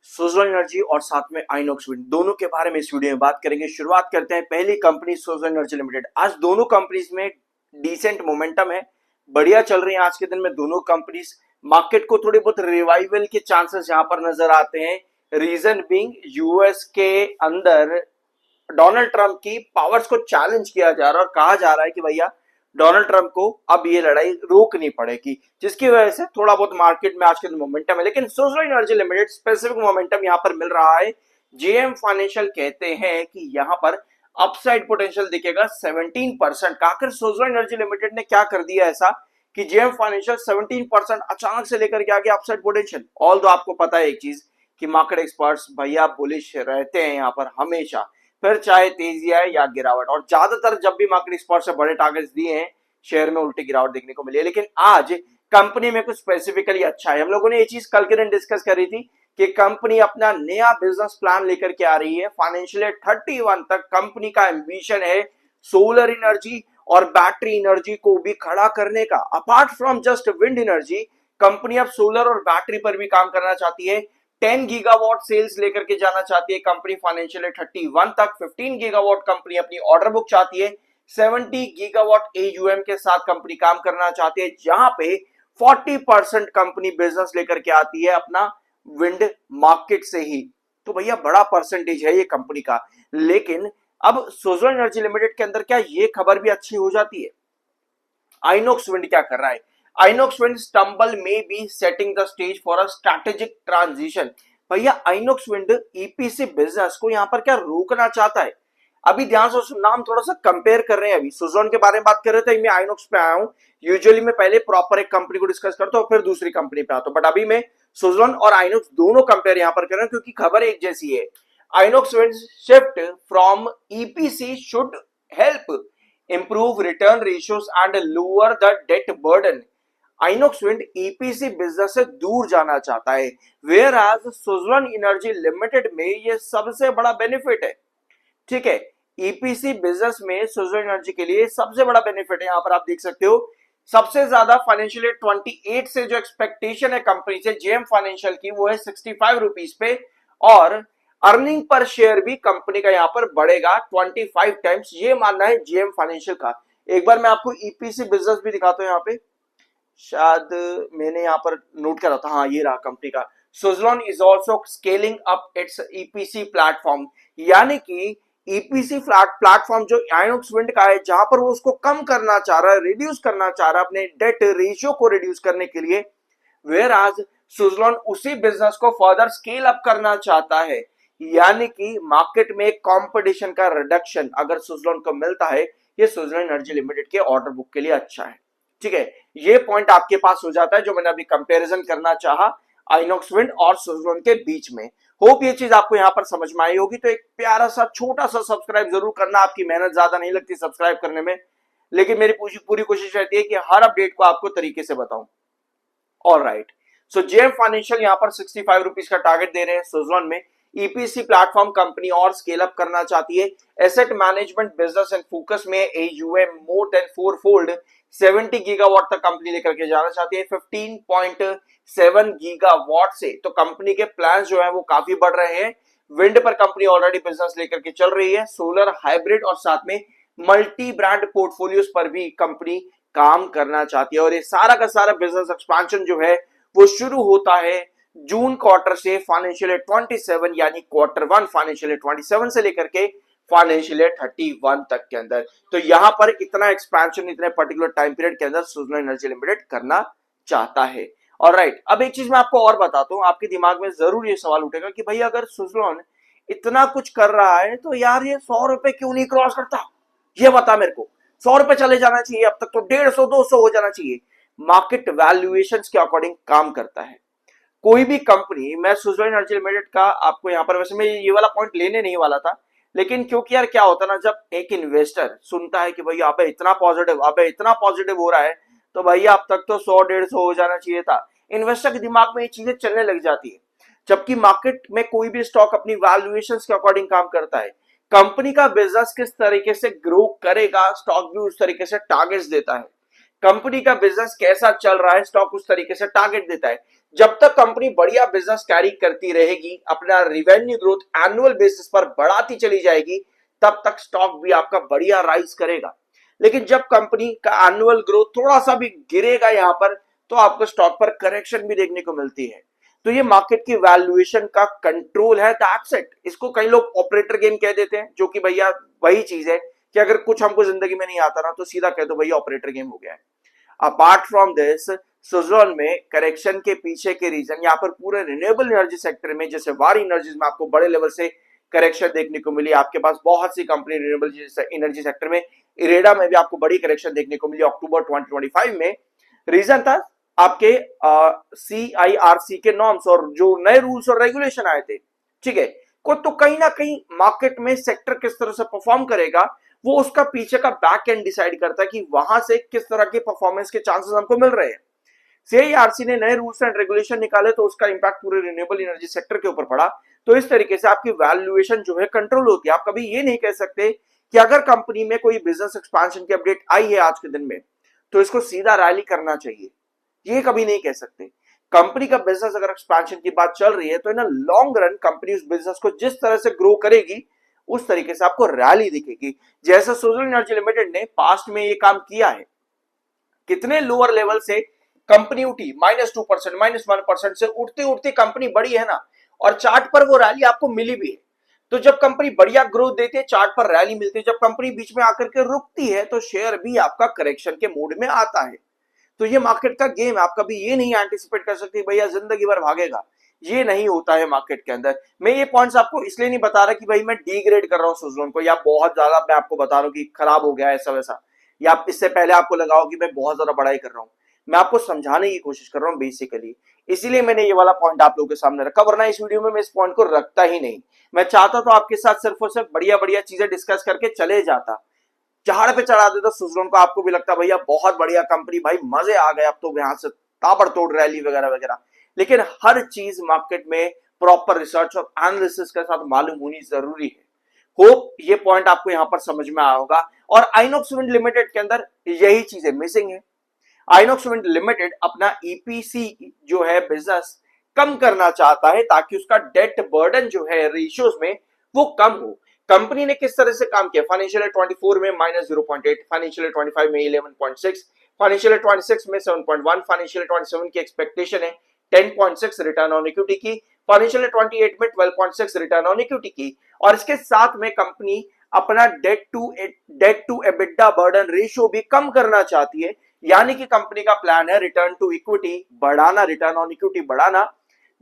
Suzlon energy और साथ में आइनॉक्स विंड दोनों के बारे में इस वीडियो में बात करेंगे। शुरुआत करते हैं पहली कंपनी सुज़लोन एनर्जी लिमिटेड। आज दोनों कंपनीज में डिसेंट मोमेंटम है, बढ़िया चल रही है। आज के दिन में दोनों कंपनीज मार्केट को थोड़ी बहुत रिवाइवल के चांसेस यहां पर नजर आते हैं। रीजन बीइंग यूएस के अंदर डोनाल्ड ट्रंप की पावर्स को चैलेंज किया जा रहा है और कहा जा रहा है कि भैया डोनाल्ड ट्रंप को अब ये लड़ाई रोकनी पड़ेगी, जिसकी वजह से थोड़ा बहुत मार्केट में आज के दिन मोमेंटम है। लेकिन Suzlon energy limited specific momentum यहां पर मिल रहा है। जेएम फाइनेंशियल कहते हैं कि यहां पर अपसाइड पोटेंशियल दिखेगा 17% का। आखिर सुज़लोन एनर्जी लिमिटेड ने क्या कर दिया ऐसा कि जेएम फाइनेंशियल 17% अचानक से लेकर के आ गया अपसाइड पोटेंशियल। ऑल तो आपको पता है एक चीज कि मार्केट एक्सपर्ट्स भैया बुलिश रहते हैं यहां पर हमेशा, फिर चाहे तेजी आए या गिरावट। और ज्यादातर जब भी मार्केट एक्सपर्ट से बड़े टारगेट्स दिए हैं, शेयर में उल्टी गिरावट देखने को मिली है। लेकिन आज कंपनी में कुछ स्पेसिफिकली अच्छा है। हम लोगों ने ये चीज कल के दिन डिस्कस करी थी कि कंपनी अपना नया बिजनेस प्लान लेकर के आ रही है। फाइनेंशियल 31 तक कंपनी का एम्बिशन है सोलर एनर्जी और बैटरी एनर्जी को भी खड़ा करने का। Apart from just wind energy, company अब सोलर और बैटरी पर भी काम करना चाहती है। 10 गीगावाट सेल्स लेकर के जाना चाहती है कंपनी फाइनेंशियल 31 तक। 15 गीगावाट कंपनी अपनी ऑर्डर बुक चाहती है। 70 गीगावाट एयूएम के साथ कंपनी काम करना चाहती है, जहां पे 40% कंपनी बिजनेस लेकर के आती है अपना विंड मार्केट से ही। तो भैया बड़ा परसेंटेज है ये कंपनी का। लेकिन अब सुज़लोन एनर्जी लिमिटेड के अंदर क्या ये खबर भी अच्छी हो जाती है? आइनॉक्स विंड क्या कर रहा है? आइनॉक्स विंड स्टंबल में be setting the stage for a strategic transition. भैया आइनॉक्स विंड ईपीसी बिजनेस को यहां पर क्या रोकना चाहता है? अभी ध्यान से सुनना, हम थोड़ा सा कंपेयर कर रहे हैं। अभी सुज़लोन के बारे में बात कर रहे थे, मैं आइनॉक्स पे आया हूं। यूजुअली मैं पहले प्रॉपर एक कंपनी को डिस्कस करता हूं, फिर दूसरी कंपनी पे आता हूं। बट अभी मैं सुज़लोन और आइनॉक्स दोनों कंपेयर यहां पर कर रहा हूं क्योंकि खबर एक जैसी है। Inox wind shift from EPC should help improve return ratios and lower the debt burden। Inox wind EPC business से दूर जाना चाहता है, whereas Suzlon energy limited में ये सबसे बड़ा बेनिफिट है। ठीक है, ईपीसी बिजनेस में सुज़लोन एनर्जी के लिए सबसे बड़ा बेनिफिट है। यहां पर आप देख सकते हो सबसे ज्यादा फाइनेंशियल 28 से जो एक्सपेक्टेशन है कंपनी से जेएम फाइनेंशियल की, वो है 65 रुपीज पे। और अर्निंग पर शेयर भी कंपनी का यहां पर बढ़ेगा 25 टाइम्स, ये मानना है जेएम फाइनेंशियल का। एक बार मैं आपको ईपीसी बिजनेस भी दिखाता हूं। यहाँ पे शायद मैंने यहां पर नोट करा था, हाँ ये रहा कंपनी का। Suzlon is also scaling up it's EPC platform, यानी कि ईपीसी प्लेटफॉर्म जो आइनॉक्स विंड का है, जहां पर वो उसको कम करना चाह रहा है, रिड्यूस करना चाह रहा है अपने डेट रेशियो को रिड्यूस करने के लिए। वेयर आज सुज़लोन उसी बिजनेस को फर्दर स्केल अप करना चाहता है, यानी कि मार्केट में कंपटीशन का रिडक्शन अगर सुज़लोन को मिलता है, ये सुज़लोन एनर्जी लिमिटेड के ऑर्डर बुक के लिए अच्छा है। ठीक है, ये पॉइंट आपके पास हो जाता है जो मैंने अभी कंपैरिजन करना चाहा आइनॉक्स विंड और सुज़लोन के बीच में। होप ये चीज आपको यहां पर समझ में आई होगी। तो एक प्यारा सा छोटा सा सब्सक्राइब जरूर करना, आपकी मेहनत ज्यादा नहीं लगती सब्सक्राइब करने में, लेकिन मेरी पूरी कोशिश रहती है कि हर अपडेट को आपको तरीके से बताऊं। ऑलराइट, सो जेएम फाइनेंशियल यहां पर 65 रुपीज का टारगेट दे रहे हैं सुज़लोन में। ईपीसी प्लेटफॉर्म कंपनी और स्केल अप करना चाहती है। Asset management business and focus में AUM more than 4 fold 70 gigawatt तक कंपनी लेकर के जाना चाहती है 15.7 गीगावाट से। तो कंपनी के प्लान जो है वो काफी बढ़ रहे हैं। विंड पर कंपनी ऑलरेडी बिजनेस लेकर के चल रही है, सोलर, हाइब्रिड और साथ में मल्टी ब्रांड पोर्टफोलियोज पर भी कंपनी काम करना चाहती है। और ये सारा का सारा बिजनेस एक्सपेंशन जो है वो शुरू होता है जून क्वार्टर से फाइनेंशियल 27, यानी क्वार्टर 1 फाइनेंशियल 27 से लेकर के फाइनेंशियल 31 तक के अंदर। तो यहां पर इतना एक्सपेंशन इतने पर्टिकुलर टाइम पीरियड के अंदर सुज़लोन एनर्जी लिमिटेड करना चाहता है। ऑलराइट, अब एक चीज मैं आपको और बताता हूं, आपके दिमाग में जरूर ये सवाल उठेगा कि भाई अगर सुज़लोन इतना कुछ कर रहा है तो यार ये 100 रुपए क्यों नहीं क्रॉस करता? ये बता मेरे को। 100 रुपए चले जाना चाहिए, अब तक तो 150 200 हो जाना चाहिए। मार्केट वैल्यूएशंस के अकॉर्डिंग काम करता है कोई भी कंपनी। मैं सुज़लोन एनर्जी लिमिटेड का आपको यहां पर, वैसे मैं ये वाला पॉइंट लेने नहीं वाला था, लेकिन क्योंकि यार क्या होता है ना, जब एक इन्वेस्टर सुनता है कि भैया अबे इतना पॉजिटिव हो रहा है, तो भैया अब तक तो 100 150 हो जाना चाहिए था। इन्वेस्टर के दिमाग में ये चीजें चलने लग जाती है। जबकि मार्केट में कोई भी स्टॉक अपनी वैल्यूएशंस के अकॉर्डिंग काम करता है। कंपनी का बिजनेस किस तरीके से ग्रो करेगा, स्टॉक भी उस तरीके से टारगेट्स देता है। कंपनी का बिजनेस कैसा चल रहा है, स्टॉक उस तरीके से टारगेट देता है। जब तक कंपनी बढ़िया बिजनेस कैरी करती रहेगी, अपना रिवेन्यू ग्रोथ एनुअल बेसिस पर बढ़ाती चली जाएगी, तब तक स्टॉक भी आपका बढ़िया राइज करेगा। लेकिन जब कंपनी का एनुअल ग्रोथ थोड़ा सा भी गिरेगा यहां पर, तो आपको स्टॉक पर करेक्शन भी देखने को मिलती है। तो ये मार्केट की वैल्यूएशन का कंट्रोल है, दैट्स इट। इसको कई लोग ऑपरेटर गेम कह देते हैं, जो कि भैया वही चीज है कि अगर कुछ हमको जिंदगी में नहीं आता ना, तो सीधा कह दो भैया ऑपरेटर गेम हो गया है। अपार्ट फ्रॉम दिस, सुजलॉन में करेक्शन के पीछे के रीजन यहाँ पर पूरे रिन्यूएबल एनर्जी सेक्टर में, जैसे वार एनर्जीज में आपको बड़े लेवल से करेक्शन देखने को मिली। आपके पास बहुत सी कंपनी रिन्यूएबल एनर्जी सेक्टर में, इरेडा में भी आपको बड़ी करेक्शन देखने को मिली अक्टूबर 2025 में। रीजन था आपके CIRC के नॉर्म्स और जो नए रूल्स और रेगुलेशन आए थे, ठीक है। को तो कहीं ना कहीं मार्केट में सेक्टर किस तरह से परफॉर्म करेगा, वो उसका पीछे का बैक एंड डिसाइड करता है कि वहां से किस तरह के परफॉर्मेंस के चांसेस हमको मिल रहे हैं। CIRC ने नए रूल्स एंड रेगुलेशन निकाले, तो उसका इंपैक्ट पूरे रिन्यूएबल एनर्जी सेक्टर के ऊपर पड़ा। तो इस तरीके से आपकी वैल्यूएशन जो है कंट्रोल होती है। आप कभी ये नहीं कह सकते कि अगर कंपनी में कोई बिजनेस एक्सपेंशन की अपडेट आई है आज के दिन में, तो इसको सीधा रैली करना चाहिए, ये कभी नहीं कह सकते। कंपनी का बिजनेस अगर एक्सपेंशन की बात चल रही है, तो इन लॉन्ग रन कंपनी उस बिजनेस को जिस तरह से ग्रो करेगी, उस तरीके से आपको रैली दिखेगी। जैसे सुजलॉन एनर्जी लिमिटेड ने पास्ट में ये काम किया है, कितने लोअर लेवल से कंपनी उठी, -2%, -1% से उठते उठते कंपनी बड़ी है ना, और चार्ट पर वो रैली आपको मिली भी है। तो जब कंपनी बढ़िया ग्रोथ देती है, चार्ट पर रैली मिलती है। जब कंपनी बीच में आकर के रुकती है, तो शेयर भी आपका करेक्शन के मूड में आता है। तो ये मार्केट का गेम है। आप कभी ये नहीं एंटिसिपेट कर सकते भैया जिंदगी भर भागेगा, ये नहीं होता है मार्केट के अंदर। मैं ये पॉइंट्स आपको इसलिए नहीं बता रहा कि भाई मैं डीग्रेड कर रहा हूँ सुजलॉन को, या बहुत ज्यादा मैं आपको बता रहा हूँ कि खराब हो गया ऐसा वैसा, या इससे पहले आपको लगा हो कि मैं बहुत ज्यादा बड़ाई कर रहा हूँ। मैं आपको समझाने की कोशिश कर रहा हूँ बेसिकली, इसीलिए मैंने ये वाला पॉइंट आप लोगों के सामने रखा, वरना इस वीडियो में मैं इस पॉइंट को रखता ही नहीं। मैं चाहता तो आपके साथ सिर्फ और सिर्फ बढ़िया बढ़िया चीजें डिस्कस करके चले जाता, चढ़ पे चढ़ा देता सुजलॉन को, आपको भी लगता भैया बहुत बढ़िया कंपनी, भाई मजे आ गए, अब तो यहां से ताबड़तोड़ रैली वगैरह वगैरह। लेकिन हर चीज मार्केट में प्रॉपर रिसर्च और एनालिसिस के साथ मालूम होनी जरूरी है। होप ये पॉइंट आपको यहां पर समझ में आया होगा। और आइनॉक्स विंड लिमिटेड के अंदर यही चीजें मिसिंग है। आइनॉक्स विंड लिमिटेड अपना EPC जो है बिजनेस कम करना चाहता है, ताकि उसका डेट बर्डन जो है रेशियोज में वो कम हो। कंपनी ने किस तरह से काम किया, फाइनेंशियल ईयर 24 में -0.8, फाइनेंशियल ईयर 25 में 11.6, फाइनेंशियल ईयर 26 में 7.1, फाइनेंशियल ईयर 27 की एक्सपेक्टेशन है 10.6 रिटर्न ऑन इक्विटी की, फाइनेंशियल ईयर 28 में 12.6 रिटर्न ऑन इक्विटी की। और इसके साथ में कंपनी अपना debt to EBITDA burden ratio भी कम करना चाहती है। यानी कि कंपनी का प्लान है रिटर्न टू इक्विटी बढ़ाना, रिटर्न ऑन इक्विटी बढ़ाना,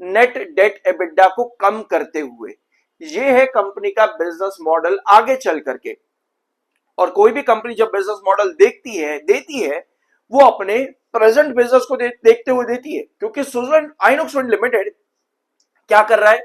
नेट डेट एबिटा को कम करते हुए। ये है कंपनी का बिजनेस मॉडल आगे चल करके। और कोई भी कंपनी जब बिजनेस मॉडल देती है, वो अपने प्रेजेंट बिजनेस को देखते हुए देती है। क्योंकि सुजलॉन आइनॉक्स विंड लिमिटेड क्या कर रहा है,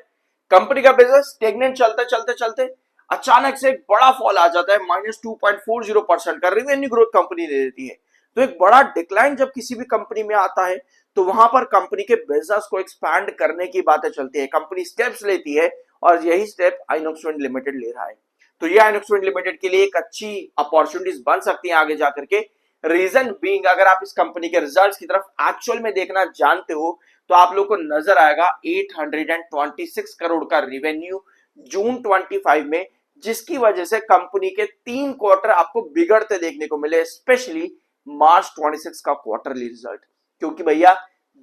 कंपनी का बिजनेस स्टेगनेंट चलते चलते चलते अचानक से एक बड़ा फॉल आ जाता है, -2.40% का रिवेन्यू ग्रोथ कंपनी दे देती है। तो एक बड़ा डिक्लाइन जब किसी भी कंपनी में आता है, तो वहां पर कंपनी के बिजनेस को एक्सपैंड करने की बातें चलती है, कंपनी स्टेप्स लेती है, और यही स्टेप आइनॉक्स विंड लिमिटेड ले रहा है। तो ये आइनॉक्स विंड लिमिटेड के लिए एक अच्छी अपॉर्चुनिटीज बन सकती है आगे जाकर के। रीजन बीइंग, अगर आप इस कंपनी के रिजल्ट्स की तरफ एक्चुअल में देखना जानते हो, तो आप लोग को नजर आएगा 826 करोड़ का रिवेन्यू जून 25 में, जिसकी वजह से कंपनी के 3 क्वार्टर आपको बिगड़ते देखने को मिले, स्पेशली मार्च 26 का क्वार्टरली रिजल्ट। क्योंकि भैया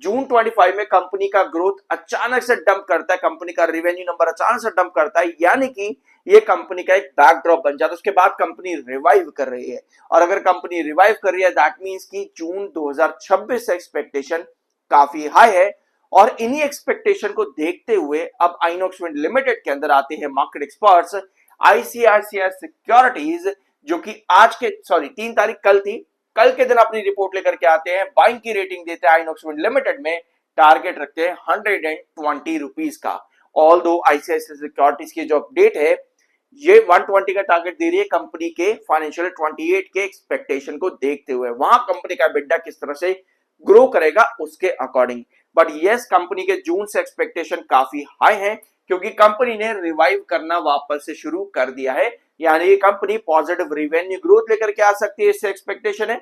जून 25 में कंपनी का ग्रोथ अचानक से डंप करता है, कंपनी का रिवेन्यू नंबर अचानक से डंप करता है, यानी कि ये कंपनी का एक बैकड्रॉप बन जाता है। उसके बाद कंपनी रिवाइव कर रही है, और अगर कंपनी रिवाइव कर रही है, दैट मींस कि जून 2026 से एक्सपेक्टेशन काफी हाई है। और इन्हीं एक्सपेक्टेशन को देखते हुए अब आइनॉक्स विंड लिमिटेड के अंदर आते हैं मार्केट एक्सपर्ट्स ICICI सिक्योरिटीज, जो कि आज के 3 तारीख कल थी, कल के दिन अपनी रिपोर्ट लेकर के आते हैं, बाइंग की रेटिंग देते हैं आइनॉक्स विंड लिमिटेड में, टारगेट रखते हैं 120 रुपीज का। ऑल दो ICICI सिक्योरिटीज की जो अपडेट है, ये 120 का टारगेट दे रही है कंपनी के फाइनेंशियल 28 के एक्सपेक्टेशन को देखते हुए। वहां कंपनी का EBITDA किस तरह से ग्रो करेगा उसके अकॉर्डिंग। बट यस, कंपनी के जून से एक्सपेक्टेशन काफी हाई है, क्योंकि कंपनी ने रिवाइव करना वापस से शुरू कर दिया है, यानी कंपनी पॉजिटिव रिवेन्यू ग्रोथ लेकर के आ सकती है, इससे एक्सपेक्टेशन है।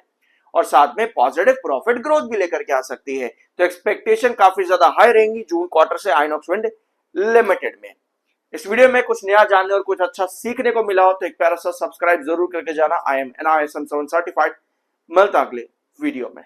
और साथ में पॉजिटिव प्रॉफिट ग्रोथ भी लेकर के आ सकती है। तो एक्सपेक्टेशन काफी ज्यादा हाई रहेंगी जून क्वार्टर से आइनॉक्स विंड लिमिटेड में। इस वीडियो में कुछ नया जानने और कुछ अच्छा सीखने को मिला हो तो एक प्यारा सा सब्सक्राइब जरूर करके जाना। I am NISM 7 certified. मिलता अगले वीडियो में।